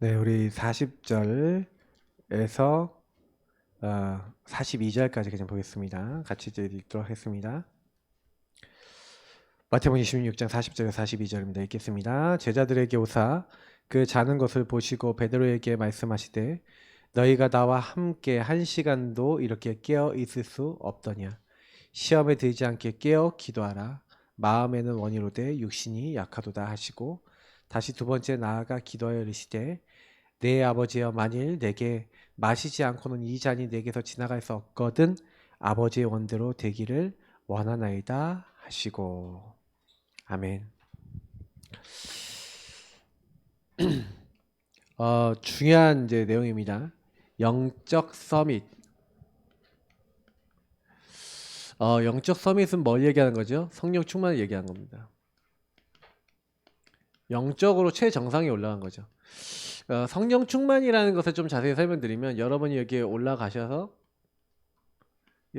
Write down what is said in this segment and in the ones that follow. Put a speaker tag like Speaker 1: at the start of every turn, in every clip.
Speaker 1: 네, 우리 40절에서 42절까지 그냥 보겠습니다. 같이 이제 읽도록 하겠습니다. 마태복음 26장 40절에서 42절입니다. 읽겠습니다. 제자들에게 오사 그 자는 것을 보시고 베드로에게 말씀하시되 너희가 나와 함께 1시간도 이렇게 깨어 있을 수 없더냐. 시험에 들지 않게 깨어 기도하라. 마음에는 원이로되 육신이 약하도다 하시고 다시 두 번째 나아가 기도하여 이르시되 내 아버지여, 만일 내게 마시지 않고는 이 잔이 내게서 지나갈 수 없거든 아버지의 원대로 되기를 원하나이다 하시고. 아멘. 중요한 이제 내용입니다. 영적 서밋. 영적 서밋은 뭘 얘기하는 거죠? 성령 충만을 얘기하는 겁니다. 영적으로 최정상에 올라간 거죠. 성령 충만이라는 것을 좀 자세히 설명드리면, 여러분이 여기에 올라가셔서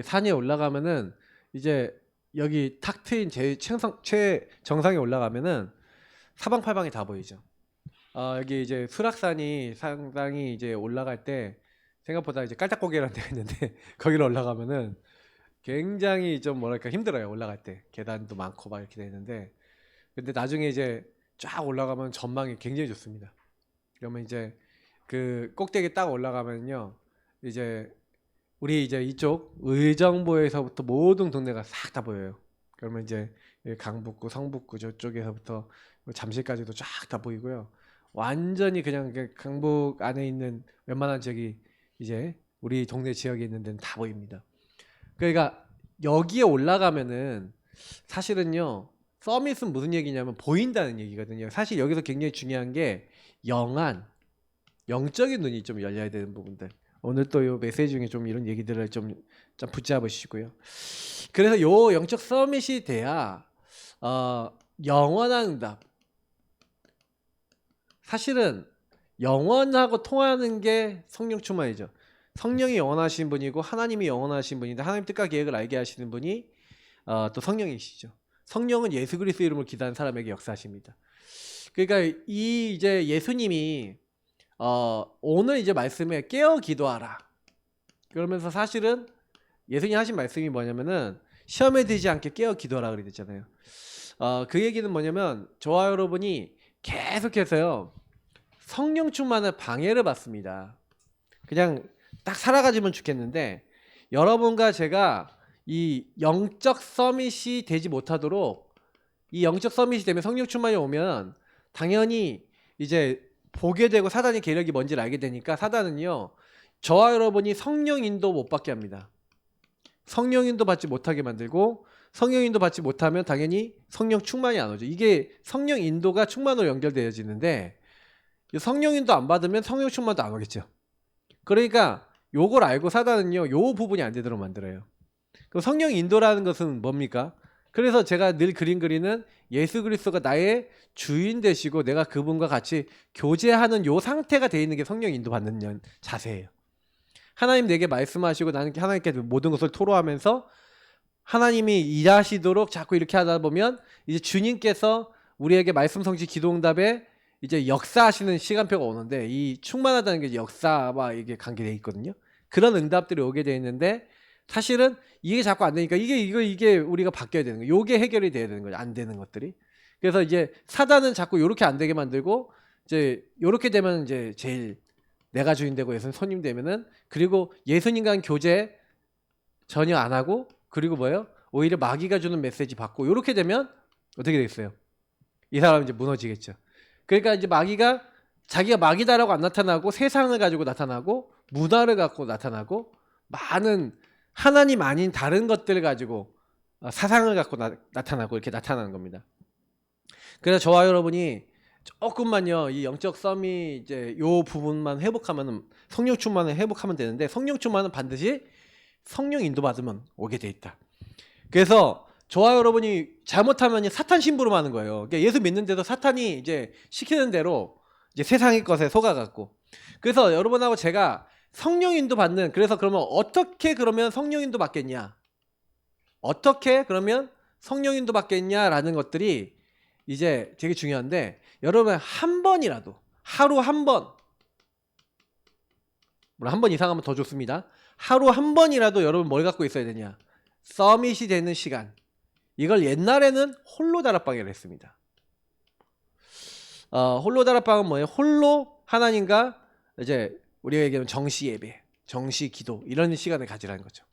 Speaker 1: 산에 올라가면은 이제 여기 탁 트인 최정상에 올라가면은 사방팔방이 다 보이죠. 여기 이제 수락산이 상당히 이제 올라갈 때 생각보다 이제 깔딱고개라는 데가 있는데 거기로 올라가면은 굉장히 좀 뭐랄까 힘들어요. 올라갈 때 계단도 많고 막 이렇게 되는데, 근데 나중에 이제 쫙 올라가면 전망이 굉장히 좋습니다. 그러면 이제 그 꼭대기 딱 올라가면요, 이제 우리 이제 이쪽 의정부에서부터 모든 동네가 싹 다 보여요. 그러면 이제 강북구, 성북구 저쪽에서부터 잠실까지도 쫙 다 보이고요. 완전히 그냥 강북 안에 있는 웬만한 지역이 이제 우리 동네 지역에 있는 데는 다 보입니다. 그러니까 여기에 올라가면은 사실은요, 서밋은 무슨 얘기냐면 보인다는 얘기거든요. 사실 여기서 굉장히 중요한 게 영적인 눈이 좀 열려야 되는 부분들. 오늘 또 요 메시지 중에 좀 이런 얘기들을 좀 붙잡으시고요. 그래서 요 영적 서밋이 돼야 영원한 응답. 사실은 영원하고 통하는 게 성령 충만이죠. 성령이 영원하신 분이고 하나님이 영원하신 분인데, 하나님 뜻과 계획을 알게 하시는 분이 또 성령이시죠. 성령은 예수 그리스도 이름으로 기도하는 사람에게 역사하십니다. 그러니까 이 이제 예수님이 오늘 이제 말씀에 깨어 기도하라. 그러면서 사실은 예수님 하신 말씀이 뭐냐면은 시험에 들지 않게 깨어 기도하라 그랬잖아요. 그 얘기는 뭐냐면 저와 여러분이 계속해서요, 성령 충만을 방해를 받습니다. 그냥 딱 살아가지면 좋겠는데, 여러분과 제가 이 영적 서밋이 되지 못하도록, 이 영적 서밋이 되면 성령 충만이 오면 당연히 이제 보게 되고 사단의 계략이 뭔지를 알게 되니까 사단은요, 저와 여러분이 성령 인도 못 받게 합니다. 성령 인도 받지 못하게 만들고, 성령 인도 받지 못하면 당연히 성령 충만이 안 오죠. 이게 성령 인도가 충만으로 연결되어지는데, 성령 인도 안 받으면 성령 충만도 안 오겠죠. 그러니까 요걸 알고 사단은요, 요 부분이 안 되도록 만들어요. 그 성령 인도라는 것은 뭡니까? 그래서 제가 늘 그림 그리는 예수 그리스도가 나의 주인 되시고 내가 그분과 같이 교제하는 요 상태가 돼 있는 게 성령 인도 받는 자세예요. 하나님 내게 말씀하시고 나는 하나님께 모든 것을 토로하면서 하나님이 일하시도록 자꾸 이렇게 하다 보면 이제 주님께서 우리에게 말씀 성취 기도응답에 이제 역사하시는 시간표가 오는데, 이 충만하다는 게 역사와 이게 관계되어 있거든요. 그런 응답들이 오게 되어 있는데, 사실은 이게 자꾸 안 되니까 이게 우리가 바뀌어야 되는 거예요. 이게 해결이 돼야 되는 거죠. 안 되는 것들이. 그래서 이제 사단은 자꾸 요렇게 안 되게 만들고, 이제 요렇게 되면 이제 제일 내가 주인 되고 예수님 손님 되면은, 그리고 예수님과는 교제 전혀 안 하고, 그리고 뭐예요? 오히려 마귀가 주는 메시지 받고, 요렇게 되면 어떻게 되겠어요? 이 사람은 이제 무너지겠죠. 그러니까 이제 마귀가 자기가 마귀다라고 안 나타나고 세상을 가지고 나타나고 문화를 갖고 나타나고 많은 하나님 아닌 다른 것들을 가지고 사상을 갖고 나타나고 이렇게 나타나는 겁니다. 그래서 저와 여러분이 조금만요, 이 영적 썸이 이제 요 부분만 회복하면, 성령 충만을 회복하면 되는데, 성령 충만은 반드시 성령 인도 받으면 오게 돼 있다. 그래서 저와 여러분이 잘못하면 사탄 심부름 하는 거예요. 그러니까 예수 믿는데도 사탄이 이제 시키는 대로 이제 세상의 것에 속아갖고. 그래서 여러분하고 제가 성령 인도 받는, 그래서 그러면 어떻게 그러면 성령 인도 받겠냐? 어떻게 그러면 성령 인도 받겠냐라는 것들이 이제 되게 중요한데, 여러분 한 번이라도, 하루 한 번, 물론 한 번 이상 하면 더 좋습니다. 하루 한 번이라도 여러분 뭘 갖고 있어야 되냐? 서밋이 되는 시간. 이걸 옛날에는 홀로 다락방이라고 했습니다. 홀로 다락방은 뭐예요? 홀로 하나님과 이제 우리가 얘기하면 정시 예배, 정시 기도 이런 시간을 가지라는 거죠.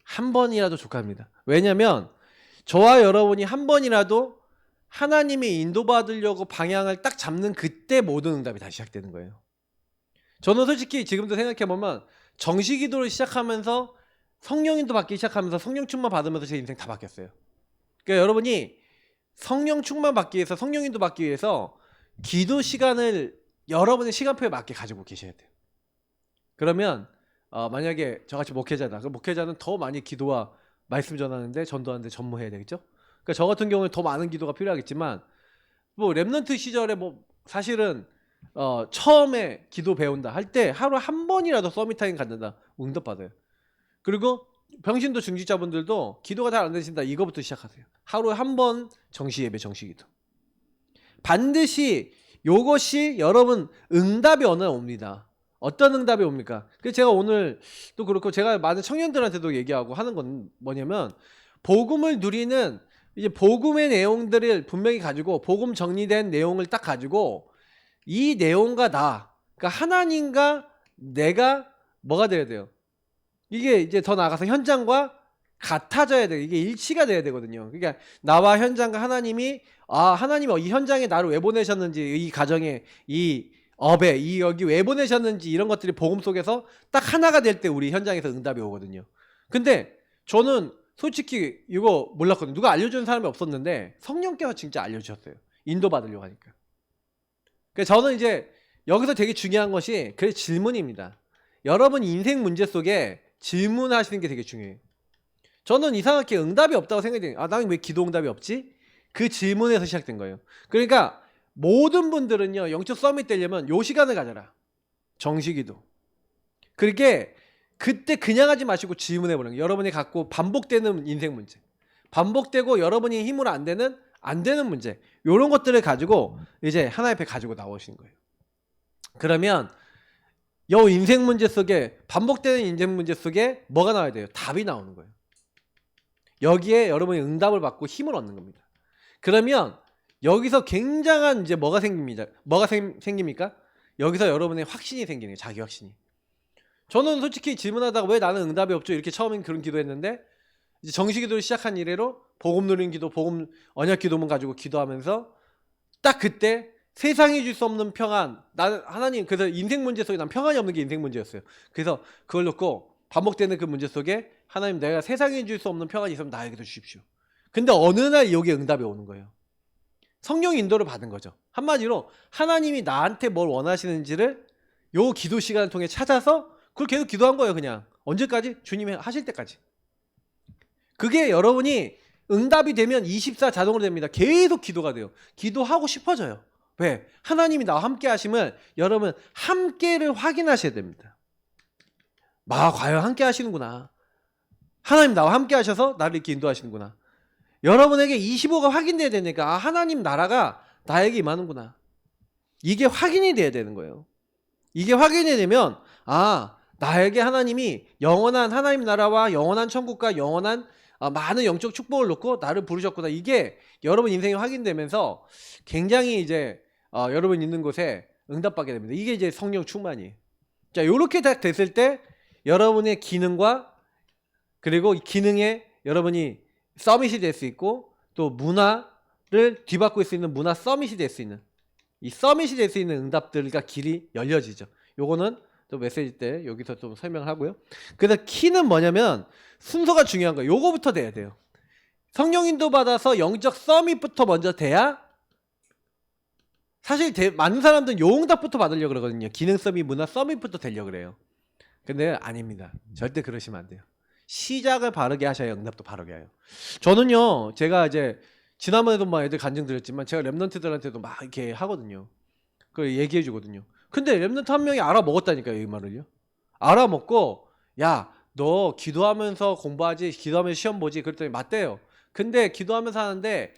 Speaker 1: 한 번이라도 족합니다. 왜냐면 저와 여러분이 한 번이라도 하나님의 인도받으려고 방향을 딱 잡는 그때 모든 응답이 다시 시작되는 거예요. 저는 솔직히 지금도 생각해보면 정시기도를 시작하면서 성령인도 받기 시작하면서 성령 충만 받으면서 제 인생 다 바뀌었어요. 그러니까 여러분이 성령 충만 받기 위해서 성령인도 받기 위해서 기도 시간을 여러분의 시간표에 맞게 가지고 계셔야 돼요. 그러면 만약에 저같이 목회자다. 그럼 목회자는 더 많이 기도와 말씀 전하는데 전도하는데 전무해야 되겠죠. 그러니까 저 같은 경우는 더 많은 기도가 필요하겠지만 뭐 렘넌트 시절에 뭐 사실은 처음에 기도 배운다 할 때 하루 한 번이라도 서밋타임 갖는다 응답받아요. 그리고 병신도 중직자분들도 기도가 잘 안 되신다 이거부터 시작하세요. 하루에 한 번 정시 예배 정시 기도. 반드시 요것이 여러분 응답이 어느 날 옵니다. 어떤 응답이 옵니까? 그래서 제가 오늘 또 그렇고 제가 많은 청년들한테도 얘기하고 하는 건 뭐냐면 복음을 누리는 이제 복음의 내용들을 분명히 가지고 복음 정리된 내용을 딱 가지고 이 내용과 그러니까 하나님과 내가 뭐가 돼야 돼요? 이게 이제 더 나아가서 현장과 같아져야 돼요. 이게 일치가 돼야 되거든요. 그러니까 나와 현장과 하나님이 하나님이 이 현장에 나를 왜 보내셨는지 이 가정에 이 업에 이 여기 왜 보내셨는지 이런 것들이 복음 속에서 딱 하나가 될 때 우리 현장에서 응답이 오거든요. 근데 저는 솔직히 이거 몰랐거든요. 누가 알려주는 사람이 없었는데 성령께서 진짜 알려주셨어요. 인도받으려고 하니까. 그래서 저는 이제 여기서 되게 중요한 것이 그래 질문입니다. 여러분 인생 문제 속에 질문하시는 게 되게 중요해요. 저는 이상하게 응답이 없다고 생각이 돼요. 나는 왜 기도 응답이 없지? 그 질문에서 시작된 거예요. 그러니까 모든 분들은요 영적 서밋 되려면 요 시간을 가져라. 정시기도. 그렇게 그때 그냥 하지 마시고 질문해보는 거예요. 여러분이 갖고 반복되는 인생 문제, 반복되고 여러분이 힘으로 안 되는 문제, 요런 것들을 가지고 이제 하나님 앞에 가지고 나오시는 거예요. 그러면 요 인생 문제 속에 반복되는 인생 문제 속에 뭐가 나와야 돼요? 답이 나오는 거예요. 여기에 여러분이 응답을 받고 힘을 얻는 겁니다. 그러면 여기서 굉장한 이제 뭐가 생깁니다. 뭐가 생깁니까? 여기서 여러분의 확신이 생기는 거예요. 자기 확신이. 저는 솔직히 질문하다가 왜 나는 응답이 없죠? 이렇게 처음엔 그런 기도했는데 이제 정시기도를 시작한 이래로 복음 누리는 기도, 복음 언약 기도문 가지고 기도하면서 딱 그때 세상이 줄 수 없는 평안, 나는 하나님 그래서 인생 문제 속에 난 평안이 없는 게 인생 문제였어요. 그래서 그걸 놓고 반복되는 그 문제 속에 하나님 내가 세상이 줄 수 없는 평안이 있으면 나에게도 주십시오. 근데 어느 날 여기에 응답이 오는 거예요. 성령 인도를 받은 거죠. 한마디로 하나님이 나한테 뭘 원하시는지를 요 기도 시간을 통해 찾아서 그걸 계속 기도한 거예요. 그냥 언제까지? 주님이 하실 때까지. 그게 여러분이 응답이 되면 24 자동으로 됩니다. 계속 기도가 돼요. 기도하고 싶어져요. 왜? 하나님이 나와 함께 하심을 여러분 함께를 확인하셔야 됩니다. 과연 함께 하시는구나. 하나님 나와 함께 하셔서 나를 이렇게 인도하시는구나. 여러분에게 25가 확인돼야 되니까 하나님 나라가 나에게 임하는구나. 이게 확인이 돼야 되는 거예요. 이게 확인이 되면 나에게 하나님이 영원한 하나님 나라와 영원한 천국과 영원한 많은 영적 축복을 놓고 나를 부르셨구나. 이게 여러분 인생이 확인되면서 굉장히 이제 여러분 있는 곳에 응답받게 됩니다. 이게 이제 성령 충만이에요. 자, 요렇게 딱 됐을 때 여러분의 기능과 그리고 이 기능에 여러분이 서밋이 될 수 있고 또 문화를 뒤바꿀 수 있는 문화 서밋이 될 수 있는 이 서밋이 될 수 있는 응답들과 길이 열려지죠. 요거는 또 메시지 때 여기서 좀 설명하고요. 그래서 키는 뭐냐면 순서가 중요한 거예요. 요거부터 돼야 돼요. 성령 인도 받아서 영적 서밋부터 먼저 돼야 사실 많은 사람들은 요 응답부터 받으려고 그러거든요. 기능 서밋, 문화 서밋부터 되려고 그래요. 근데 아닙니다. 절대 그러시면 안 돼요. 시작을 바르게 하셔야 응답도 바르게 해요. 저는요, 제가 이제 지난번에도 막 애들 간증 드렸지만 제가 랩런트들한테도 막 이렇게 하거든요. 그걸 얘기해 주거든요. 근데 랩런트 한 명이 알아먹었다니까요, 이 말을요. 알아먹고 야, 너 기도하면서 공부하지, 기도하면서 시험 보지. 그랬더니 맞대요. 근데 기도하면서 하는데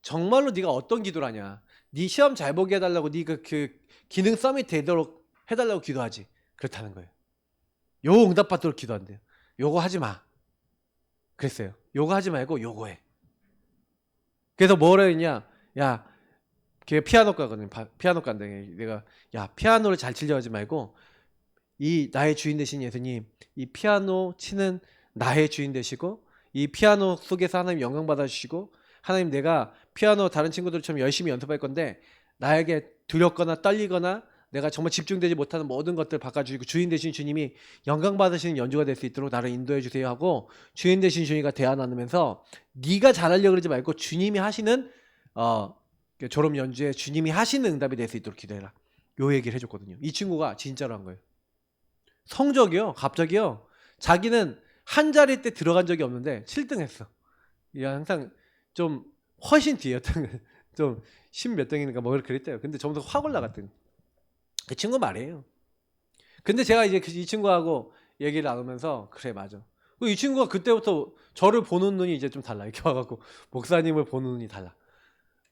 Speaker 1: 정말로 네가 어떤 기도를 하냐. 네 시험 잘 보게 해달라고 네 그 기능 서밋 되도록 해달라고 기도하지. 그렇다는 거예요. 요 응답 받도록 기도한대요. 요거 하지 마. 그랬어요. 요거 하지 말고 요거 해. 그래서 뭐라 했냐? 야, 걔 피아노과거든요. 피아노과인데 내가 야 피아노를 잘 치려 하지 말고 이 나의 주인 되신 예수님, 이 피아노 치는 나의 주인 되시고 이 피아노 속에서 하나님 영광 받아주시고 하나님 내가 피아노 다른 친구들처럼 열심히 연습할 건데 나에게 두렵거나 떨리거나 내가 정말 집중되지 못하는 모든 것들 바꿔주시고 주인 되신 주님이 영광 받으시는 연주가 될 수 있도록 나를 인도해 주세요 하고 주인 되신 주님과 대화 나누면서 네가 잘하려고 그러지 말고 주님이 하시는 졸업 연주에 주님이 하시는 응답이 될 수 있도록 기도해라. 요 얘기를 해줬거든요. 이 친구가 진짜로 한 거예요. 성적이요. 갑자기요. 자기는 한 자리 때 들어간 적이 없는데 7등 했어. 항상 좀 훨씬 뒤였던 거예요. 좀 10몇 등이니까 뭐 그랬대요. 근데 점수 확 올라갔더니 그 친구 말이에요. 근데 제가 이제 이 친구하고 얘기를 나누면서 그래 맞아. 이 친구가 그때부터 저를 보는 눈이 이제 좀 달라. 이렇게 와갖고 목사님을 보는 눈이 달라.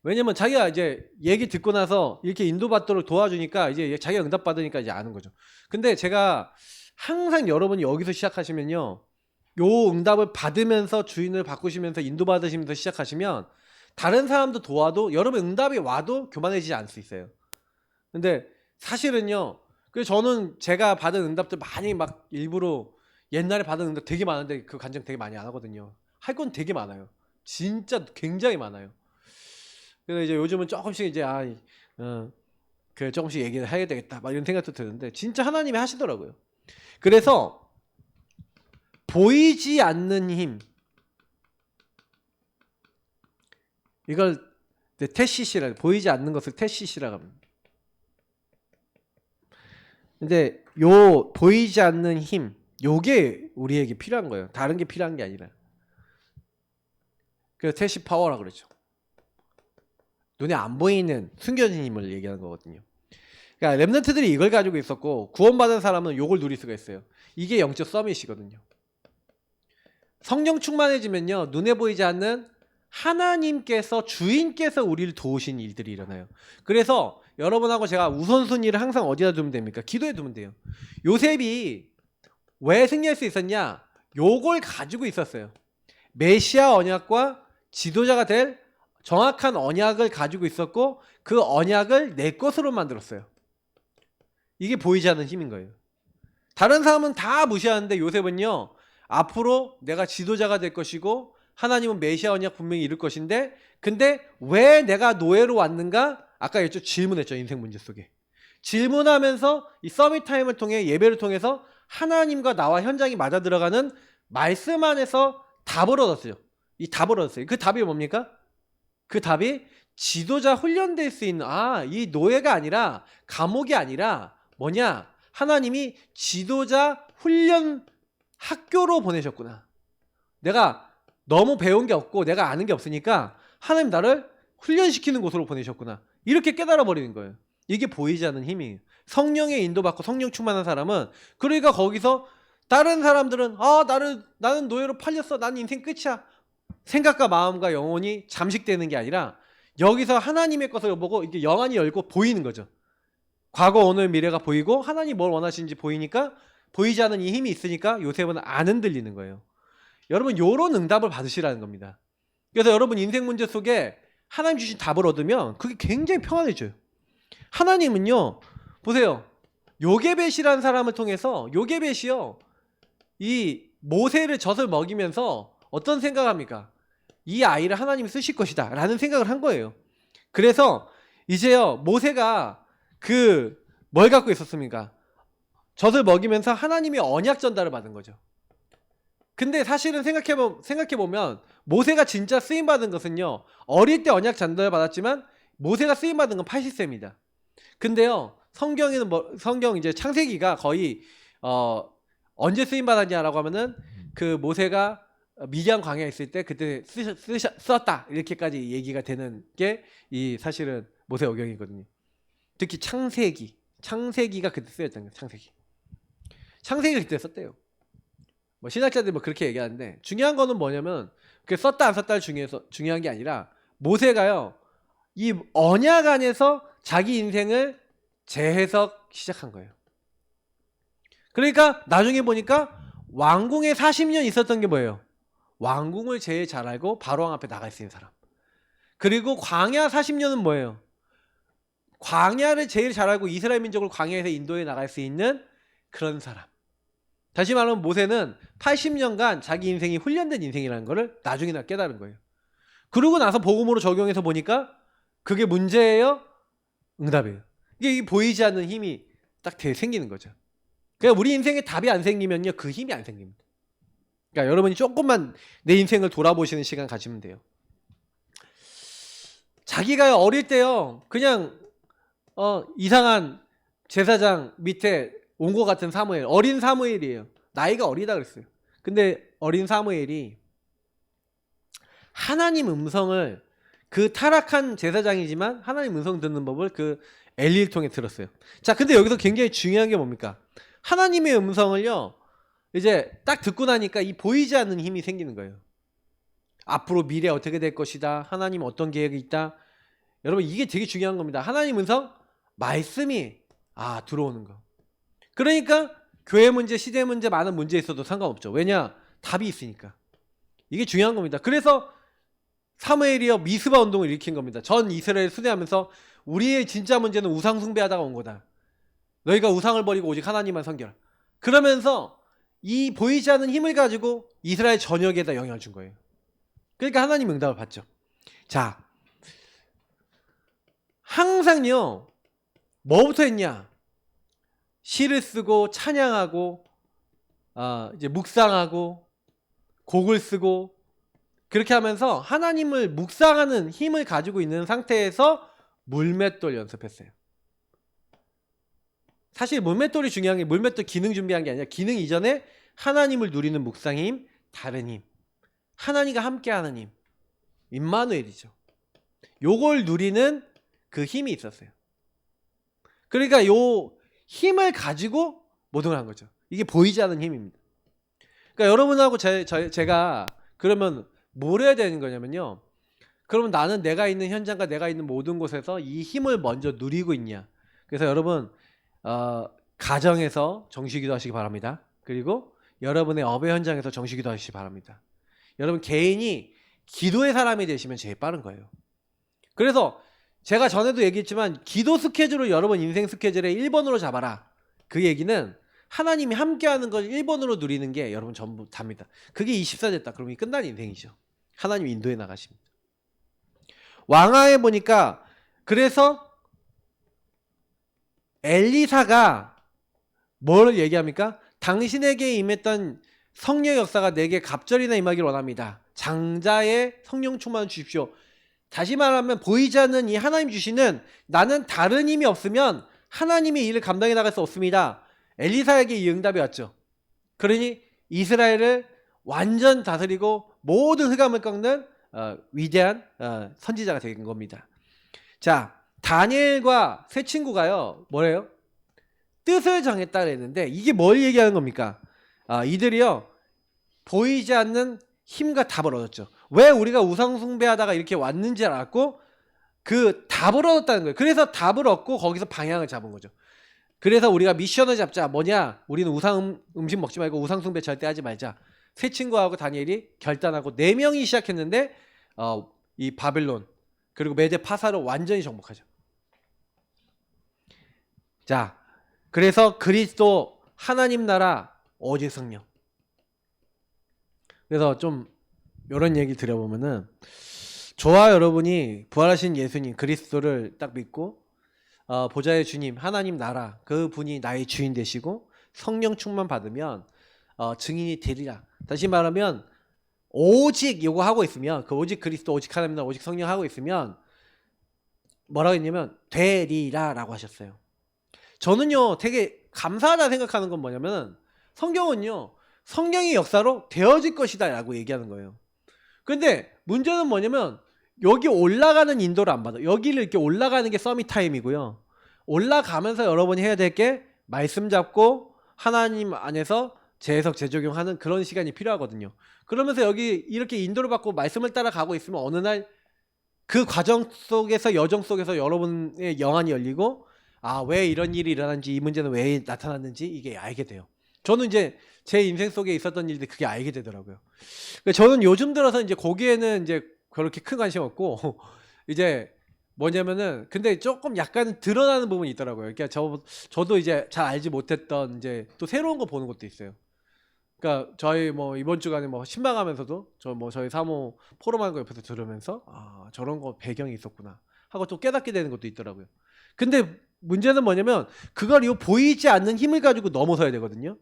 Speaker 1: 왜냐면 자기가 이제 얘기 듣고 나서 이렇게 인도받도록 도와주니까 이제 자기가 응답 받으니까 이제 아는 거죠. 근데 제가 항상 여러분이 여기서 시작하시면요. 요 응답을 받으면서 주인을 바꾸시면서 인도받으시면서 시작하시면 다른 사람도 도와도 여러분 응답이 와도 교만해지지 않을 수 있어요. 근데 사실은요. 그래서 저는 제가 받은 응답들 많이 막 일부러 옛날에 받은 응답 되게 많은데 그 간증 되게 많이 안 하거든요. 할 건 되게 많아요. 진짜 굉장히 많아요. 그래서 이제 요즘은 조금씩 이제 그 조금씩 얘기를 해야 되겠다 막 이런 생각도 드는데 진짜 하나님이 하시더라고요. 그래서 보이지 않는 힘 이걸 테시시라 보이지 않는 것을 테시시라고 합니다. 근데 요 보이지 않는 힘 요게 우리에게 필요한 거예요. 다른 게 필요한 게 아니라. 그래서 테시 파워라고 그러죠. 눈에 안 보이는 숨겨진 힘을 얘기하는 거거든요. 그러니까 렘넌트들이 이걸 가지고 있었고 구원받은 사람은 요걸 누릴 수가 있어요. 이게 영적 서밋이거든요. 성령 충만해지면요. 눈에 보이지 않는 하나님께서 주인께서 우리를 도우신 일들이 일어나요. 그래서 여러분하고 제가 우선순위를 항상 어디다 두면 됩니까? 기도에 두면 돼요. 요셉이 왜 승리할 수 있었냐? 요걸 가지고 있었어요. 메시아 언약과 지도자가 될 정확한 언약을 가지고 있었고 그 언약을 내 것으로 만들었어요. 이게 보이지 않는 힘인 거예요. 다른 사람은 다 무시하는데 요셉은요. 앞으로 내가 지도자가 될 것이고 하나님은 메시아 언약 분명히 이룰 것인데 근데 왜 내가 노예로 왔는가? 아까 했죠. 질문했죠. 인생 문제 속에. 질문하면서 이 서밋 타임을 통해 예배를 통해서 하나님과 나와 현장이 맞아 들어가는 말씀 안에서 답을 얻었어요. 이 답을 얻었어요. 그 답이 뭡니까? 그 답이 지도자 훈련될 수 있는 이 노예가 아니라 감옥이 아니라 뭐냐? 하나님이 지도자 훈련 학교로 보내셨구나. 내가 너무 배운 게 없고 내가 아는 게 없으니까 하나님 나를 훈련시키는 곳으로 보내셨구나. 이렇게 깨달아 버리는 거예요. 이게 보이지 않는 힘이에요. 성령의 인도받고 성령 충만한 사람은 그러니까 거기서 다른 사람들은 나는 노예로 팔렸어. 난 인생 끝이야. 생각과 마음과 영혼이 잠식되는 게 아니라 여기서 하나님의 것을 보고 이렇게 영안이 열고 보이는 거죠. 과거, 오늘, 미래가 보이고 하나님 뭘 원하시는지 보이니까 보이지 않는 이 힘이 있으니까 요셉은 안 흔들리는 거예요. 여러분 요런 응답을 받으시라는 겁니다. 그래서 여러분 인생 문제 속에 하나님 주신 답을 얻으면 그게 굉장히 평안해져요. 하나님은요. 보세요. 요게벳이라는 사람을 통해서 요게벳이요. 이 모세를 젖을 먹이면서 어떤 생각을 합니까? 이 아이를 하나님이 쓰실 것이다 라는 생각을 한 거예요. 그래서 이제요. 모세가 뭘 갖고 있었습니까? 젖을 먹이면서 하나님이 언약 전달을 받은 거죠. 근데 사실은 생각해보면 모세가 진짜 쓰임받은 것은요. 어릴 때 언약 전달 받았지만 모세가 쓰임받은 건 80세입니다. 근데요. 성경 이제 창세기가 거의 언제 쓰임받았냐라고 하면은 그 모세가 미디안 광야에 있을 때 그때 썼다 이렇게까지 얘기가 되는 게 이 사실은 모세오경이거든요. 특히 창세기가 그때 쓰였다는 거예요. 창세기가 그때 썼대요. 뭐 신학자들이 뭐 그렇게 얘기하는데 중요한 거는 뭐냐면 그 썼다 안 썼다 중요한 게 아니라 모세가요 이 언약 안에서 자기 인생을 재해석 시작한 거예요. 그러니까 나중에 보니까 왕궁에 40년 있었던 게 뭐예요? 왕궁을 제일 잘 알고 바로왕 앞에 나갈 수 있는 사람. 그리고 광야 40년은 뭐예요? 광야를 제일 잘 알고 이스라엘 민족을 광야에서 인도에 나갈 수 있는 그런 사람. 다시 말하면 모세는 80년간 자기 인생이 훈련된 인생이라는 거를 나중에나 깨달은 거예요. 그러고 나서 복음으로 적용해서 보니까 그게 문제예요? 응답이에요. 이게 보이지 않는 힘이 딱 생기는 거죠. 그러니까 우리 인생에 답이 안 생기면요, 그 힘이 안 생깁니다. 그러니까 여러분이 조금만 내 인생을 돌아보시는 시간 가지면 돼요. 자기가 어릴 때요, 그냥 이상한 제사장 밑에 온 것 같은 사무엘, 어린 사무엘이에요. 나이가 어리다 그랬어요. 근데 어린 사무엘이 하나님 음성을, 그 타락한 제사장이지만 하나님 음성 듣는 법을 그 엘리를 통해 들었어요. 자, 근데 여기서 굉장히 중요한 게 뭡니까? 하나님의 음성을요, 이제 딱 듣고 나니까 이 보이지 않는 힘이 생기는 거예요. 앞으로 미래 어떻게 될 것이다, 하나님 어떤 계획이 있다. 여러분, 이게 되게 중요한 겁니다. 하나님 음성, 말씀이 들어오는 거. 그러니까 교회 문제, 시대 문제, 많은 문제 있어도 상관없죠. 왜냐? 답이 있으니까. 이게 중요한 겁니다. 그래서 사무엘이요, 미스바 운동을 일으킨 겁니다. 전 이스라엘 순회하면서 우리의 진짜 문제는 우상 숭배하다가 온 거다. 너희가 우상을 버리고 오직 하나님만 섬겨라. 그러면서 이 보이지 않는 힘을 가지고 이스라엘 전역에다 영향을 준 거예요. 그러니까 하나님 응답을 받죠. 자, 항상요, 뭐부터 했냐? 시를 쓰고 찬양하고 이제 묵상하고 곡을 쓰고 그렇게 하면서 하나님을 묵상하는 힘을 가지고 있는 상태에서 물맷돌 연습했어요. 사실 물맷돌이 중요한 게, 물맷돌 기능 준비한 게 아니라 기능 이전에 하나님을 누리는 묵상의 힘, 다른 힘, 하나님과 함께하는 힘, 임마누엘이죠. 요걸 누리는 그 힘이 있었어요. 그러니까 요 힘을 가지고 모든 걸 한 거죠. 이게 보이지 않는 힘입니다. 그러니까 여러분하고 제가 그러면 뭘 해야 되는 거냐면요, 그러면 나는 내가 있는 현장과 내가 있는 모든 곳에서 이 힘을 먼저 누리고 있냐. 그래서 여러분 가정에서 정시기도 하시기 바랍니다. 그리고 여러분의 업의 현장에서 정시기도 하시기 바랍니다. 여러분 개인이 기도의 사람이 되시면 제일 빠른 거예요. 그래서 제가 전에도 얘기했지만 기도 스케줄을 여러분 인생 스케줄에 1번으로 잡아라. 그 얘기는 하나님이 함께하는 걸 1번으로 누리는 게 여러분 전부 답니다. 그게 24 됐다. 그러면 이 끝난 인생이죠. 하나님 인도에 나가십니다. 왕하에 보니까 그래서 엘리사가 뭘 얘기합니까? 당신에게 임했던 성령 역사가 내게 갑절이나 임하기를 원합니다. 장자의 성령 충만을 주십시오. 다시 말하면 보이지 않는 이 하나님 주시는, 나는 다른 힘이 없으면 하나님의 일을 감당해 나갈 수 없습니다. 엘리사에게 이 응답이 왔죠. 그러니 이스라엘을 완전 다스리고 모든 흑암을 꺾는 위대한 선지자가 된 겁니다. 자, 다니엘과 세 친구가요, 뭐래요? 뜻을 정했다 그랬는데 이게 뭘 얘기하는 겁니까? 이들이요, 보이지 않는 힘과 답을 얻었죠. 왜 우리가 우상 숭배하다가 이렇게 왔는지 알았고 그 답을 얻었다는 거예요. 그래서 답을 얻고 거기서 방향을 잡은 거죠. 그래서 우리가 미션을 잡자. 뭐냐? 우리는 우상 음식 먹지 말고 우상 숭배 절대 하지 말자. 세 친구하고 다니엘이 결단하고 4명이 시작했는데 이 바벨론 그리고 메데 파사를 완전히 정복하죠. 자, 그래서 그리스도 하나님 나라 오직 성령. 그래서 좀 이런 얘기 드려보면은, 저와 여러분이 부활하신 예수님 그리스도를 딱 믿고 보좌의 주님 하나님 나라 그 분이 나의 주인 되시고 성령 충만 받으면 증인이 되리라. 다시 말하면 오직 요거 하고 있으면, 그 오직 그리스도 오직 하나님 나라 오직 성령 하고 있으면 뭐라고 했냐면 되리라 라고 하셨어요. 저는요 되게 감사하다 생각하는 건 뭐냐면, 성경은요 성령의 역사로 되어질 것이다 라고 얘기하는 거예요. 근데 문제는 뭐냐면 여기 올라가는 인도를 안 받아. 여기를 이렇게 올라가는 게 서밋 타임이고요. 올라가면서 여러분이 해야 될 게 말씀 잡고 하나님 안에서 재해석 재적용하는 그런 시간이 필요하거든요. 그러면서 여기 이렇게 인도를 받고 말씀을 따라가고 있으면 어느 날 그 과정 속에서, 여정 속에서 여러분의 영안이 열리고 왜 이런 일이 일어났는지, 이 문제는 왜 나타났는지 이게 알게 돼요. 저는 이제 제 인생 속에 있었던 일들이 그게 알게 되더라고요. 그러니까 저는 요즘 들어서 이제 거기에는 이제 그렇게 큰 관심 없고 이제 뭐냐면은 근데 조금 약간 드러나는 부분이 있더라고요. 그러니까 저도 이제 잘 알지 못했던 이제 또 새로운 거 보는 것도 있어요. 그러니까 저희 뭐 이번 주간에 뭐 신방하면서도 저희 사모 포럼하는 거 옆에서 들으면서 아 저런 거 배경이 있었구나 하고 또 깨닫게 되는 것도 있더라고요. 근데 문제는 뭐냐면 그걸 이 보이지 않는 힘을 가지고 넘어서야 되거든요.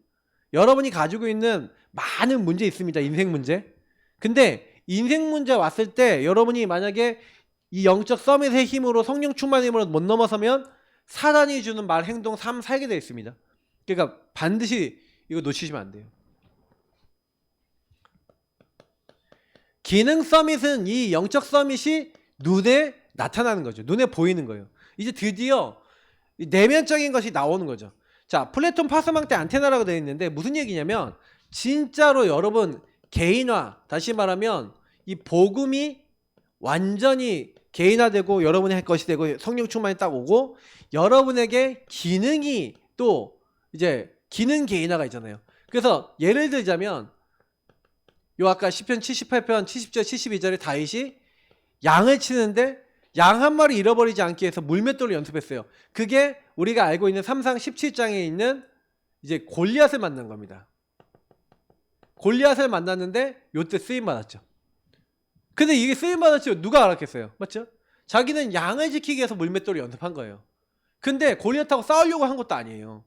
Speaker 1: 여러분이 가지고 있는 많은 문제 있습니다. 인생 문제. 근데 인생 문제 왔을 때 여러분이 만약에 이 영적 서밋의 힘으로 성령 충만의 힘으로 못 넘어서면 사단이 주는 말, 행동, 삶 살게 되어 있습니다. 그러니까 반드시 이거 놓치시면 안 돼요. 기능 서밋은 이 영적 서밋이 눈에 나타나는 거죠. 눈에 보이는 거예요. 이제 드디어 내면적인 것이 나오는 거죠. 자, 플래톤 파스망 때 안테나라고 되어 있는데 무슨 얘기냐면 진짜로 여러분 개인화, 다시 말하면 이 복음이 완전히 개인화되고 여러분이 할 것이 되고 성령 충만이 딱 오고 여러분에게 기능이 또 이제 기능 개인화가 있잖아요. 그래서 예를 들자면 요 아까 시편 78편 70절 72절에 다윗이 양을 치는데 양 한 마리 잃어버리지 않기 위해서 물맷돌을 연습했어요. 그게 우리가 알고 있는 3상 17장에 있는 이제 골리앗을 만난 겁니다. 골리앗을 만났는데 요때 쓰임 받았죠. 근데 이게 쓰임 받았죠. 누가 알았겠어요? 맞죠? 자기는 양을 지키기 위해서 물맷돌을 연습한 거예요. 근데 골리앗하고 싸우려고 한 것도 아니에요.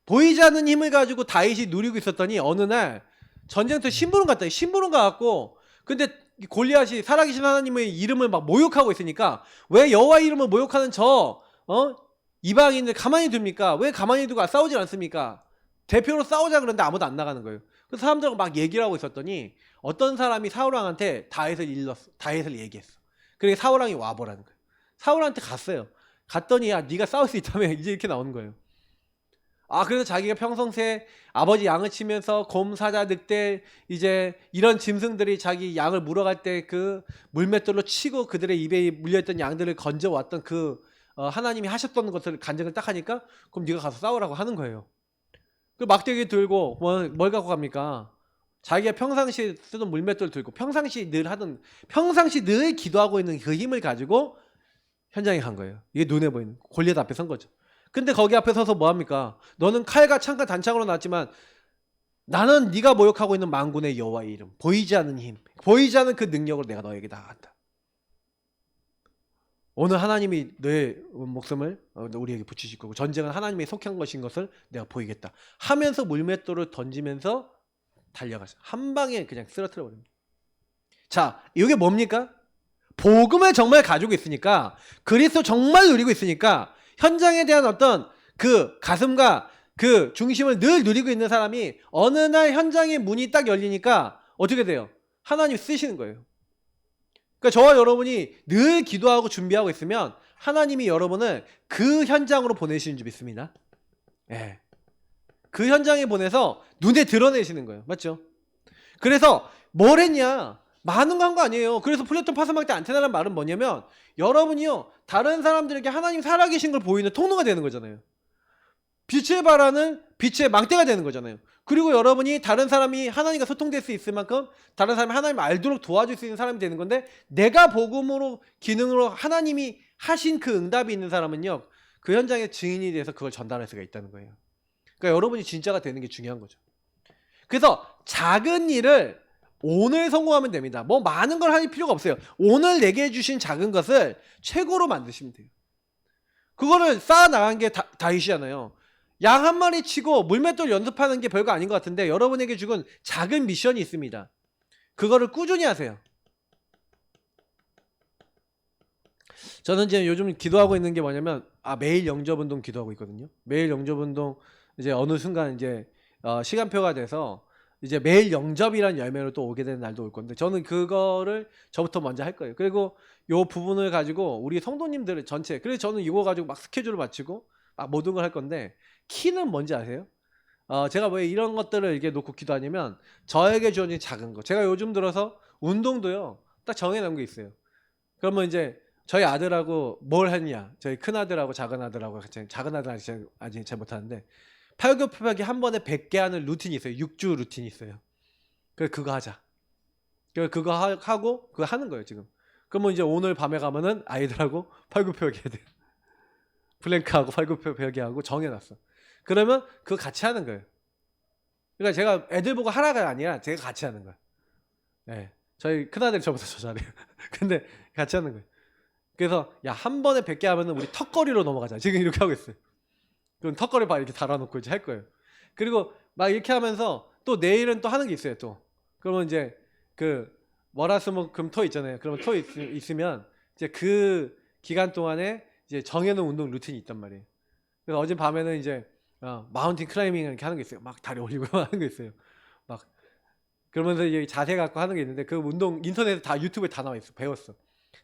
Speaker 1: 보이지 않는 힘을 가지고 다윗이 누리고 있었더니 어느 날 전쟁터 심부름 갔다. 심부름 가갖고 근데 골리앗이 살아계신 하나님의 이름을 막 모욕하고 있으니까 왜 여호와 이름을 모욕하는 이방인을 가만히 둡니까? 왜 가만히 두고 싸우지 않습니까? 대표로 싸우자 그러는데 아무도 안 나가는 거예요. 그래서 사람들하고 막 얘기를 하고 있었더니 어떤 사람이 사울왕한테 다윗을 얘기했어. 그래서 사울왕이 와보라는 거예요. 사울한테 갔어요. 갔더니 야 네가 싸울 수 있다며 이제 이렇게 나오는 거예요. 아 그래서 자기가 평상시에 아버지 양을 치면서 곰, 사자, 늑대 이제 이런 짐승들이 자기 양을 물어갈 때 그 물맷돌로 치고 그들의 입에 물려있던 양들을 건져왔던 그 하나님이 하셨던 것을 간증을 딱 하니까 그럼 네가 가서 싸우라고 하는 거예요. 그 막대기 들고 뭘 갖고 갑니까? 자기가 평상시 쓰던 물맷돌 들고 평상시 늘 기도하고 있는 그 힘을 가지고 현장에 간 거예요. 이게 눈에 보이는 골리앗 앞에 선 거죠. 근데 거기 앞에 서서 뭐합니까? 너는 칼과 창과 단창으로 나왔지만 나는 네가 모욕하고 있는 만군의 여호와의 이름, 보이지 않는 힘, 보이지 않는 그 능력으로 내가 너에게 나아간다. 오늘 하나님이 너의 목숨을 우리에게 붙이실 거고 전쟁은 하나님이 속한 것인 것을 내가 보이겠다 하면서 물맷돌을 던지면서 달려가서 한 방에 그냥 쓰러뜨려 버립니다. 자, 이게 뭡니까? 복음을 정말 가지고 있으니까 그리스도 정말 누리고 있으니까 현장에 대한 어떤 그 가슴과 그 중심을 늘 누리고 있는 사람이 어느 날 현장의 문이 딱 열리니까 어떻게 돼요? 하나님 쓰시는 거예요. 그러니까 저와 여러분이 늘 기도하고 준비하고 있으면 하나님이 여러분을 그 현장으로 보내시는 줄 믿습니다. 네. 그 현장에 보내서 눈에 드러내시는 거예요. 맞죠? 그래서 뭘 했냐? 많은 거 한 거 아니에요. 그래서 플래톤 파스막 때 안테나라는 말은 뭐냐면 여러분이요 다른 사람들에게 하나님 살아계신 걸 보이는 통로가 되는 거잖아요. 빛을 발하는 빛의 망대가 되는 거잖아요. 그리고 여러분이 다른 사람이 하나님과 소통될 수 있을 만큼 다른 사람이 하나님을 알도록 도와줄 수 있는 사람이 되는 건데 내가 복음으로 기능으로 하나님이 하신 그 응답이 있는 사람은요 그 현장의 증인이 돼서 그걸 전달할 수가 있다는 거예요. 그러니까 여러분이 진짜가 되는 게 중요한 거죠. 그래서 작은 일을 오늘 성공하면 됩니다. 뭐 많은 걸 할 필요가 없어요. 오늘 내게 해주신 작은 것을 최고로 만드시면 돼요. 그거를 쌓아나간 게 다윗이잖아요. 양 한 마리 치고 물맷돌 연습하는 게 별거 아닌 것 같은데 여러분에게 주은 작은 미션이 있습니다. 그거를 꾸준히 하세요. 저는 지금 요즘 기도하고 있는 게 뭐냐면 매일 영접운동 기도하고 있거든요. 매일 영접운동 이제 어느 순간 이제 시간표가 돼서 이제 매일 영접이란 열매로 또 오게 되는 날도 올 건데 저는 그거를 저부터 먼저 할 거예요. 그리고 요 부분을 가지고 우리 성도님들 전체 그래서 저는 이거 가지고 막 스케줄을 맞추고 막 모든 걸 할 건데 키는 뭔지 아세요? 제가 왜 이런 것들을 이렇게 놓고 기도하냐면 저에게 주어진 작은 거 제가 요즘 들어서 운동도요 딱 정해놓은 게 있어요. 그러면 이제 저희 아들하고 뭘 했냐 저희 큰아들하고 작은아들하고 작은아들은 아직 잘 못하는데 팔굽혀펴기 한 번에 100개 하는 루틴이 있어요. 6주 루틴이 있어요. 그래서 그거 하자. 그래서 그거 하고 그거 하는 거예요 지금. 그러면 이제 오늘 밤에 가면은 아이들하고 팔굽혀펴기 해야 돼요. 플랭크하고 팔굽혀펴기 하고 정해놨어. 그러면 그거 같이 하는 거예요. 그러니까 제가 애들 보고 하라가 아니라 제가 같이 하는 거예요. 네. 저희 큰아들이 저보다 더 잘해요. 근데 같이 하는 거예요. 그래서 야 한 번에 100개 하면은 우리 턱걸이로 넘어가자. 지금 이렇게 하고 있어요. 그럼 턱걸이 봐 이렇게 달아놓고 이제 할 거예요. 그리고 막 이렇게 하면서 또 내일은 또 하는 게 있어요. 또 그러면 이제 그 월화수목금토 있잖아요. 그러면 토 있으면 이제 그 기간 동안에 이제 정해놓은 운동 루틴이 있단 말이에요. 그래서 어제 밤에는 이제 마운틴 클라이밍 이렇게 하는 게 있어요. 막 다리 올리고 하는 게 있어요. 막 그러면서 이제 자세 갖고 하는 게 있는데 그 운동 인터넷에 다 유튜브에 다 나와 있어. 배웠어.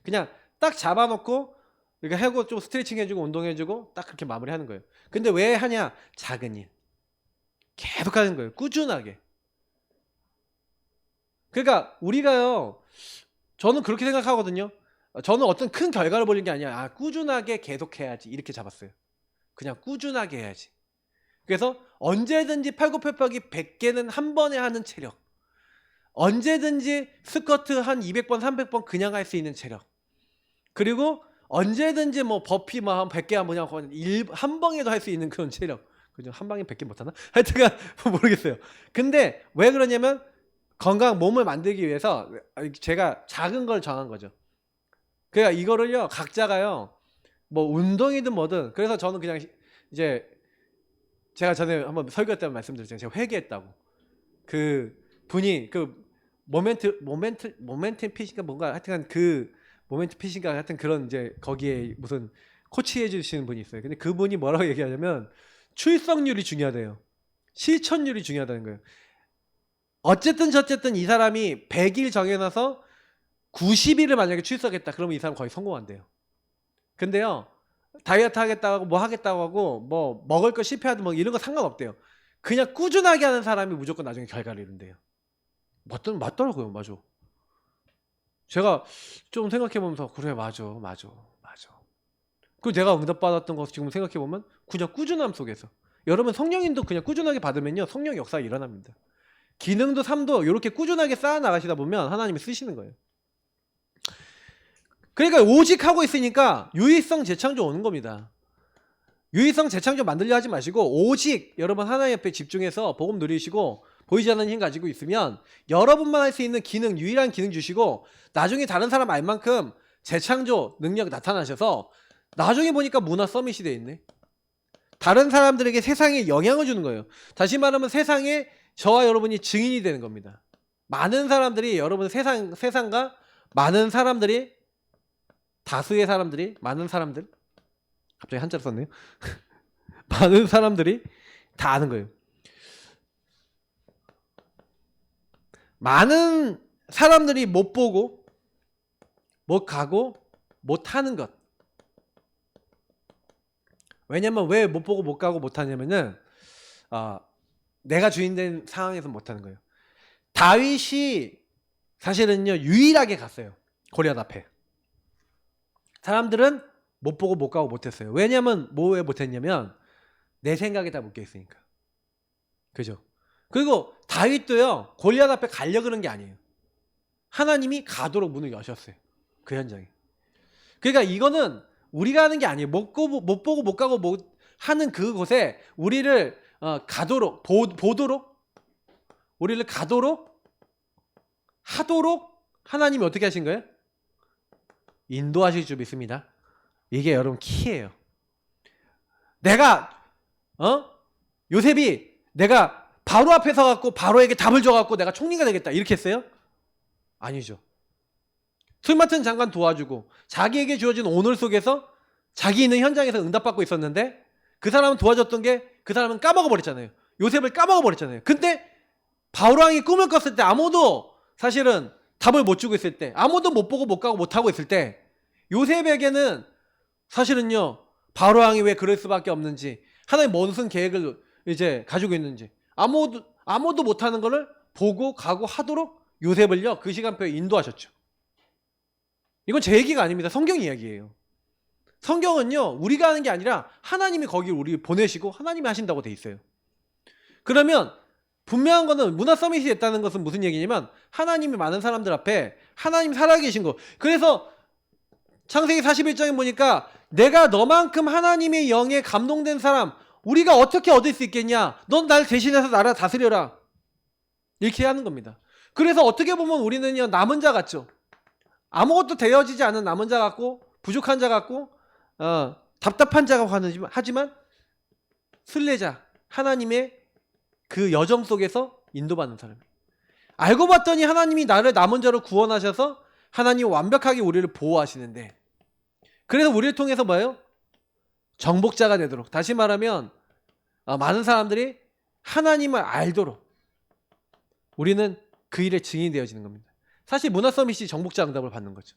Speaker 1: 그냥 딱 잡아놓고 이렇게 하고 좀 스트레칭 해주고 운동해주고 딱 그렇게 마무리하는 거예요. 근데 왜 하냐? 작은 일 계속 하는 거예요. 꾸준하게. 그러니까 우리가요, 저는 그렇게 생각하거든요. 저는 어떤 큰 결과를 보는 게 아니야. 꾸준하게 계속해야지 이렇게 잡았어요. 그냥 꾸준하게 해야지. 그래서 언제든지 팔굽혀펴기 100개는 한 번에 하는 체력, 언제든지 스쿼트 한 200번 300번 그냥 할 수 있는 체력, 그리고 언제든지 뭐 버피 뭐 한 100개 한 번에 한 방에도 할 수 있는 그런 체력. 그죠? 한 방에 100개 못하나? 하여튼간 모르겠어요. 근데 왜 그러냐면 건강 몸을 만들기 위해서 제가 작은 걸 정한 거죠. 그러니까 이거를요 각자가요 뭐 운동이든 뭐든, 그래서 저는 그냥 이제 제가 전에 한번 설교 때 말씀드렸잖아요. 제가 회개했다고. 그 분이 그 모멘트 핏인가 뭔가 하여튼 그 모멘트 핏인가 하여튼 그런 이제 거기에 무슨 코치 해주시는 분이 있어요. 근데 그분이 뭐라고 얘기하냐면 출석률이 중요하대요. 실천율이 중요하다는 거예요. 어쨌든 저쨌든 이 사람이 100일 정해놔서 90일을 만약에 출석했다. 그러면 이 사람 거의 성공한대요. 근데요 다이어트 하겠다고 뭐 하겠다고 하고 뭐 먹을 거 실패하든 뭐 이런 거 상관없대요. 그냥 꾸준하게 하는 사람이 무조건 나중에 결과를 이룬대요. 맞더라고요. 맞아. 제가 좀 생각해보면서 그래 맞아. 그리고 내가 응답받았던 거 지금 생각해보면 그냥 꾸준함 속에서, 여러분 성령님도 그냥 꾸준하게 받으면요 성령 역사가 일어납니다. 기능도 삶도 이렇게 꾸준하게 쌓아 나가시다 보면 하나님이 쓰시는 거예요. 그러니까 오직 하고 있으니까 유의성 재창조 오는 겁니다. 유의성 재창조 만들려 하지 마시고 오직 여러분 하나님 앞에 집중해서 복음 누리시고 보이지 않는 힘 가지고 있으면 여러분만 할 수 있는 기능, 유일한 기능 주시고 나중에 다른 사람 알 만큼 재창조 능력 나타나셔서 나중에 보니까 문화 서밋이 돼 있네. 다른 사람들에게 세상에 영향을 주는 거예요. 다시 말하면 세상에 저와 여러분이 증인이 되는 겁니다. 많은 사람들이 여러분 세상과 많은 사람들이, 다수의 사람들이, 많은 사람들, 갑자기 한자로 썼네요. 많은 사람들이 다 아는 거예요. 많은 사람들이 못 보고 못 가고 못 하는 것. 왜냐면 왜 못 보고 못 가고 못 하냐면은 내가 주인된 상황에서 못 하는 거예요. 다윗이 사실은요 유일하게 갔어요. 골리앗 앞에. 사람들은 못 보고 못 가고 못 했어요. 왜냐면 왜 못 했냐면 내 생각에 다 묶여 있으니까. 그죠? 그리고 다윗도요 골리앗 앞에 가려고 그런 게 아니에요. 하나님이 가도록 문을 여셨어요. 그 현장에. 그러니까 이거는 우리가 하는 게 아니에요. 못 보고 못 가고 못 하는 그곳에 우리를 가도록 보도록, 우리를 가도록 하도록 하나님이 어떻게 하신 거예요? 인도하실 줄 믿습니다. 이게 여러분 키예요. 내가 요셉이 내가 바로 앞에 서갖고 바로에게 답을 줘갖고 내가 총리가 되겠다 이렇게 했어요? 아니죠. 술 맡은 장관 도와주고 자기에게 주어진 오늘 속에서 자기 있는 현장에서 응답받고 있었는데 그 사람은 도와줬던 게 그 사람은 까먹어버렸잖아요. 요셉을 까먹어버렸잖아요. 근데 바로왕이 꿈을 꿨을 때 아무도 사실은 답을 못 주고 있을 때, 아무도 못 보고 못 가고 못 하고 있을 때 요셉에게는 사실은요 바로왕이 왜 그럴 수밖에 없는지, 하나님 무슨 계획을 이제 가지고 있는지 아무도 못하는 거를 보고 가고 하도록 요셉을요 그 시간표에 인도하셨죠. 이건 제 얘기가 아닙니다. 성경 이야기예요. 성경은요 우리가 하는 게 아니라 하나님이 거기 우리 보내시고 하나님이 하신다고 돼 있어요. 그러면 분명한 거는 문화 서밋이 됐다는 것은 무슨 얘기냐면 하나님이 많은 사람들 앞에 하나님 살아계신 거. 그래서 창세기 41장에 보니까 내가 너만큼 하나님의 영에 감동된 사람 우리가 어떻게 얻을 수 있겠냐. 넌 날 대신해서 나라 다스려라. 이렇게 하는 겁니다. 그래서 어떻게 보면 우리는요 남은 자 같죠. 아무것도 되어지지 않은 남은 자 같고 부족한 자 같고 답답한 자가 하지만 순례자 하나님의 그 여정 속에서 인도받는 사람이에요. 알고 봤더니 하나님이 나를 남은 자로 구원하셔서 하나님이 완벽하게 우리를 보호하시는데 그래서 우리를 통해서 뭐예요? 정복자가 되도록 다시 말하면 많은 사람들이 하나님을 알도록 우리는 그 일의 증인이 되어지는 겁니다. 사실 문화 서밋이 정복자 응답을 받는 거죠.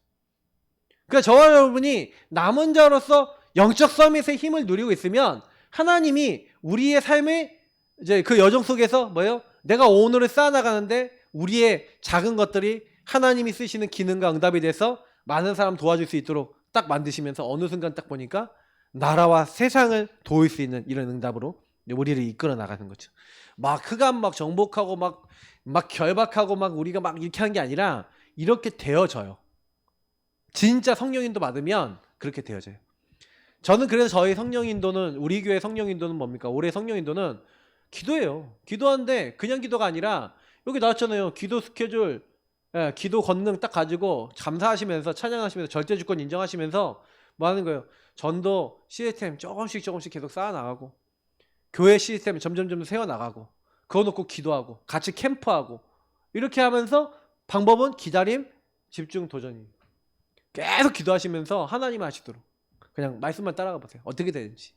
Speaker 1: 그러니까 저와 여러분이 남은 자로서 영적 서밋의 힘을 누리고 있으면 하나님이 우리의 삶의 이제 그 여정 속에서 뭐예요? 내가 오늘을 쌓아나가는데 우리의 작은 것들이 하나님이 쓰시는 기능과 응답이 돼서 많은 사람 도와줄 수 있도록 딱 만드시면서 어느 순간 딱 보니까 나라와 세상을 도울 수 있는 이런 응답으로 우리를 이끌어 나가는 거죠. 막 흑암 막 정복하고 막 결박하고 막 우리가 막 이렇게 하는 게 아니라 이렇게 되어져요. 진짜 성령인도 받으면 그렇게 되어져요. 저는 그래서 저희 성령인도는 우리 교회 성령인도는 뭡니까? 올해 성령인도는 기도예요. 기도하는데 그냥 기도가 아니라 여기 나왔잖아요. 기도 스케줄, 기도 권능 딱 가지고 감사하시면서 찬양하시면서 절대주권 인정하시면서 뭐 하는 거예요? 전도 시스템 조금씩 계속 쌓아나가고 교회 시스템 점점 세워나가고 그거 놓고 기도하고 같이 캠프하고 이렇게 하면서 방법은 기다림, 집중, 도전이에요. 계속 기도하시면서 하나님 하시도록 그냥 말씀만 따라가 보세요. 어떻게 되는지.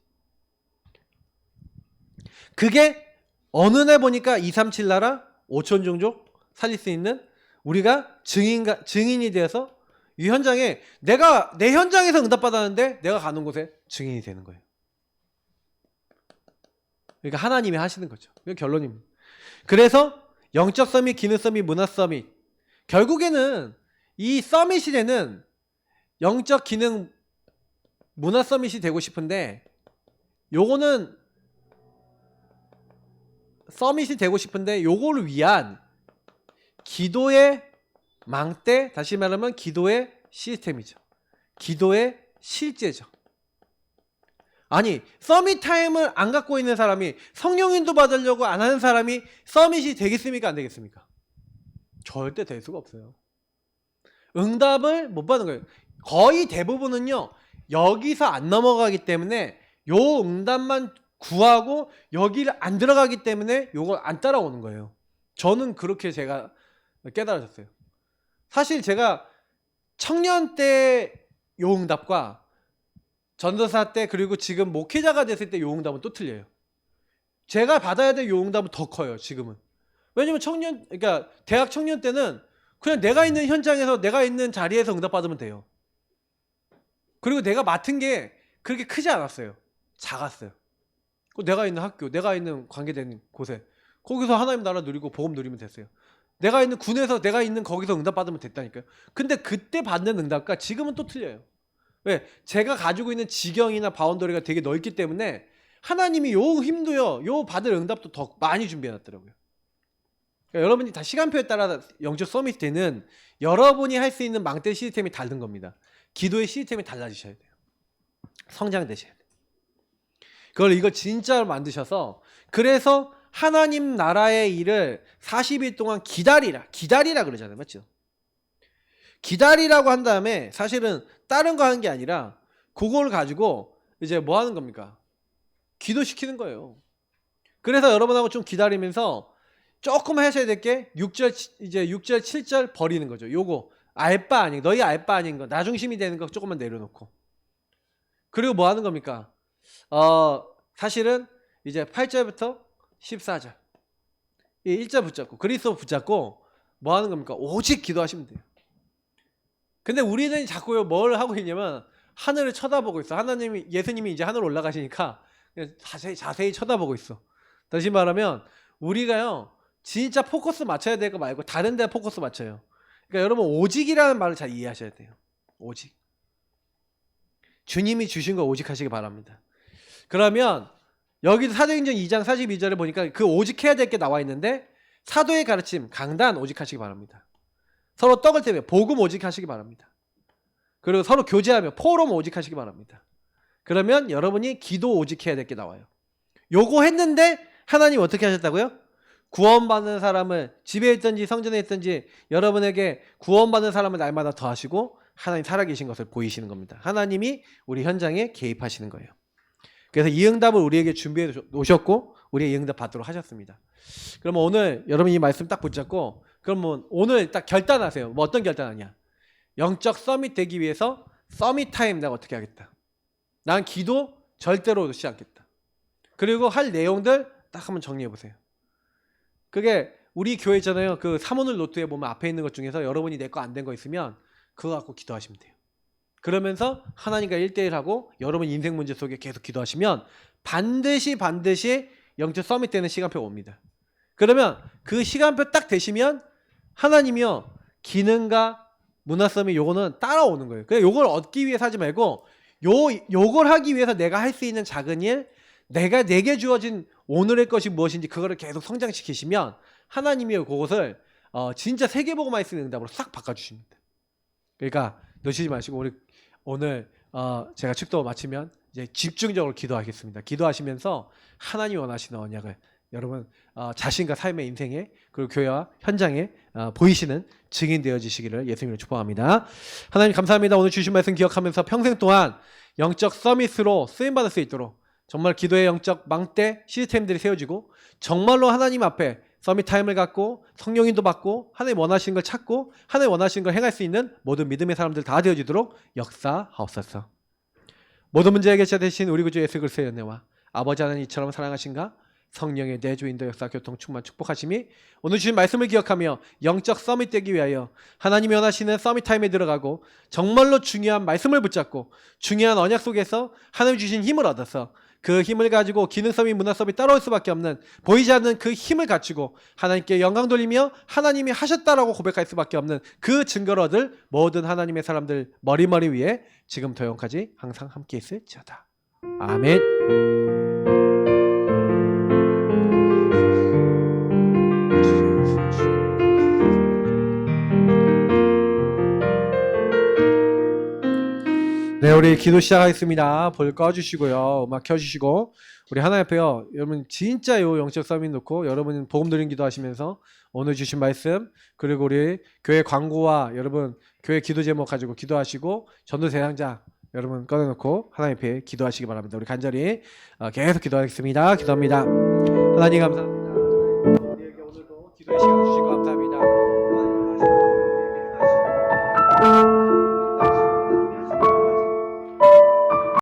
Speaker 1: 그게 어느 날 보니까 237 나라 5천 종족 살릴 수 있는 우리가 증인이 되어서 이 현장에 내가 내 현장에서 응답받았는데 내가 가는 곳에 증인이 되는 거예요. 그러니까 하나님이 하시는 거죠. 그게 결론입니다. 그래서 영적 서밋, 기능 서밋, 문화 서밋 결국에는 이 서밋이 되는 영적 기능 문화 서밋이 되고 싶은데 요거는 서밋이 되고 싶은데 요거를 위한 기도의 망대, 다시 말하면 기도의 시스템이죠. 기도의 실제죠. 아니 서밋 타임을 안 갖고 있는 사람이 성령인도 받으려고 안 하는 사람이 서밋이 되겠습니까? 안 되겠습니까? 절대 될 수가 없어요. 응답을 못 받는 거예요. 거의 대부분은요 여기서 안 넘어가기 때문에 요 응답만 구하고 여기를 안 들어가기 때문에 요걸 안 따라오는 거예요. 저는 그렇게 제가 깨달아졌어요. 사실 제가 청년 때 요 응답과 전도사 때 그리고 지금 목회자가 됐을 때 요 응답은 또 틀려요. 제가 받아야 될 요 응답은 더 커요. 지금은. 왜냐면 그러니까 대학 청년 때는 그냥 내가 있는 현장에서 내가 있는 자리에서 응답받으면 돼요. 그리고 내가 맡은 게 그렇게 크지 않았어요. 작았어요. 내가 있는 학교, 내가 있는 관계된 곳에 거기서 하나님 나라 누리고 복음 누리면 됐어요. 내가 있는 군에서 내가 있는 거기서 응답받으면 됐다니까요. 근데 그때 받는 응답과 지금은 또 틀려요. 왜? 제가 가지고 있는 지경이나 바운더리가 되게 넓기 때문에 하나님이 요 힘도요, 요 받을 응답도 더 많이 준비해놨더라고요. 그러니까 여러분이 다 시간표에 따라 영적 서밋 때는 여러분이 할 수 있는 망대 시스템이 다른 겁니다. 기도의 시스템이 달라지셔야 돼요. 성장되셔야 돼요. 이걸 진짜로 만드셔서 그래서 하나님 나라의 일을 40일 동안 기다리라 그러잖아요. 맞죠? 기다리라고 한 다음에 사실은 다른 거 하는 게 아니라 그걸 가지고 이제 뭐 하는 겁니까? 기도시키는 거예요. 그래서 여러분하고 좀 기다리면서 조금 하셔야 될 게 6절, 7절 버리는 거죠. 요거 알바 아닌 너희 알바 아닌 거 나 중심이 되는 거 조금만 내려놓고 그리고 뭐 하는 겁니까? 사실은 이제 8절부터 14절 이 1절 붙잡고 그리스도 붙잡고 뭐 하는 겁니까? 오직 기도하시면 돼요. 근데 우리는 자꾸요 뭘 하고 있냐면 하늘을 쳐다보고 있어. 예수님이 이제 하늘 올라가시니까 그냥 자세히 쳐다보고 있어. 다시 말하면 우리가요 진짜 포커스 맞춰야 될 거 말고 다른 데 포커스 맞춰요. 그러니까 여러분 오직이라는 말을 잘 이해하셔야 돼요. 오직. 주님이 주신 거 오직 하시기 바랍니다. 그러면 여기도 사도행전 2장 42절에 보니까 그 오직 해야 될 게 나와 있는데 사도의 가르침, 강단 오직 하시기 바랍니다. 서로 떡을 떼며 복음 오직 하시기 바랍니다. 그리고 서로 교제하며 포럼 오직 하시기 바랍니다. 그러면 여러분이 기도 오직 해야 될 게 나와요. 요거 했는데 하나님 어떻게 하셨다고요? 구원받는 사람을 집에 있든지 성전에 있든지 여러분에게 구원받는 사람을 날마다 더하시고 하나님 살아계신 것을 보이시는 겁니다. 하나님이 우리 현장에 개입하시는 거예요. 그래서 이 응답을 우리에게 준비해 놓으셨고 우리의 이 응답 받도록 하셨습니다. 그러면 오늘 여러분 이 말씀 딱 붙잡고 그러면 오늘 딱 결단하세요. 뭐 어떤 결단하냐? 영적 서밋 되기 위해서 서밋 타임 내가 어떻게 하겠다. 난 기도 절대로 놓지 않겠다. 그리고 할 내용들 딱 한번 정리해 보세요. 그게 우리 교회 있잖아요. 그 사모늘 노트에 보면 앞에 있는 것 중에서 여러분이 내 거 안 된 거 있으면 그거 갖고 기도하시면 돼요. 그러면서 하나님과 1대1하고 여러분 인생 문제 속에 계속 기도하시면 반드시 영적 서밋 되는 시간표가 옵니다. 그러면 그 시간표 딱 되시면 하나님이요 기능과 문화 서밋 요거는 따라오는 거예요. 그냥 요걸 얻기 위해서 하지 말고 요걸 하기 위해서 내가 할 수 있는 작은 일, 내게 주어진 오늘의 것이 무엇인지 그거를 계속 성장시키시면 하나님이 그것을 진짜 세계복음화에 쓰는 응답으로 싹 바꿔주십니다. 그러니까 놓치지 마시고 우리 오늘 제가 축도 마치면 이제 집중적으로 기도하겠습니다. 기도하시면서 하나님이 원하시는 언약을 여러분 자신과 삶의 인생에 그리고 교회와 현장에 보이시는 증인 되어지시기를 예수님으로 축복합니다. 하나님 감사합니다. 오늘 주신 말씀 기억하면서 평생 동안 영적 서밋으로 쓰임받을 수 있도록 정말 기도의 영적 망대 시스템들이 세워지고 정말로 하나님 앞에 서밋 타임을 갖고 성령인도 받고 하나님 원하시는 걸 찾고 하나님 원하시는 걸 행할 수 있는 모든 믿음의 사람들 다 되어지도록 역사하옵소서. 모든 문제 해결자 되신 우리 구주 예수 그리스도의 은혜와 아버지 하나님 이처럼 사랑하신가 성령의 내주 인도 역사 교통 충만 축복하심이 오늘 주신 말씀을 기억하며 영적 서밋 되기 위하여 하나님이 원하시는 서밋 타임에 들어가고 정말로 중요한 말씀을 붙잡고 중요한 언약 속에서 하나님 주신 힘을 얻어서 그 힘을 가지고 기능 서밋 문화 서밋 따라올 수밖에 없는 보이지 않는 그 힘을 갖추고 하나님께 영광 돌리며 하나님이 하셨다라고 고백할 수밖에 없는 그 증거를 얻을 모든 하나님의 사람들 머리머리 위에 지금부터 영까지 항상 함께 있을지어다. 아멘. 네, 우리 기도 시작하겠습니다. 불 꺼주시고요. 음악 켜주시고 우리 하나님 앞에요. 여러분 진짜 요 영적 서밋 놓고 여러분 복음 드린 기도 하시면서 오늘 주신 말씀 그리고 우리 교회 광고와 여러분 교회 기도 제목 가지고 기도하시고 전도 대상자 여러분 꺼내놓고 하나님 앞에 기도하시기 바랍니다. 우리 간절히 계속 기도하겠습니다. 기도합니다. 하나님 감사합니다. 우리에게 오늘도 기도의 시간 주신 거 감사합니다.